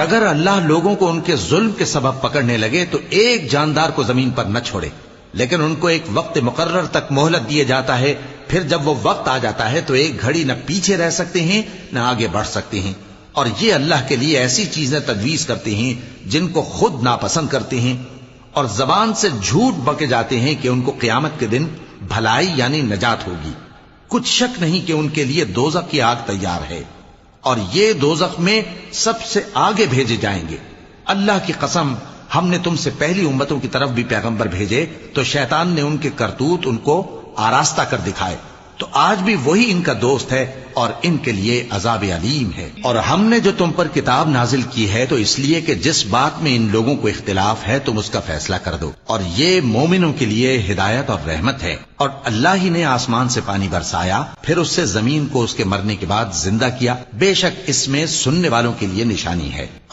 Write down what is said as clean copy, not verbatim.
اگر اللہ لوگوں کو ان کے ظلم کے سبب پکڑنے لگے تو ایک جاندار کو زمین پر نہ چھوڑے، لیکن ان کو ایک وقت مقرر تک مہلت دیے جاتا ہے، پھر جب وہ وقت آ جاتا ہے تو ایک گھڑی نہ پیچھے رہ سکتے ہیں نہ آگے بڑھ سکتے ہیں، اور یہ اللہ کے لیے ایسی چیزیں تجویز کرتے ہیں جن کو خود ناپسند کرتے ہیں، اور زبان سے جھوٹ بکے جاتے ہیں کہ ان کو قیامت کے دن بھلائی یعنی نجات ہوگی۔ کچھ شک نہیں کہ ان کے لیے دوزخ کی آگ تیار ہے، اور یہ دوزخ میں سب سے آگے بھیجے جائیں گے۔ اللہ کی قسم، ہم نے تم سے پہلی امتوں کی طرف بھی پیغمبر بھیجے تو شیطان نے ان کے کرتوت ان کو آراستہ کر دکھائے، تو آج بھی وہی ان کا دوست ہے اور ان کے لیے عذاب علیم ہے۔ اور ہم نے جو تم پر کتاب نازل کی ہے تو اس لیے کہ جس بات میں ان لوگوں کو اختلاف ہے تم اس کا فیصلہ کر دو، اور یہ مومنوں کے لیے ہدایت اور رحمت ہے۔ اور اللہ ہی نے آسمان سے پانی برسایا، پھر اس سے زمین کو اس کے مرنے کے بعد زندہ کیا، بے شک اس میں سننے والوں کے لیے نشانی ہے۔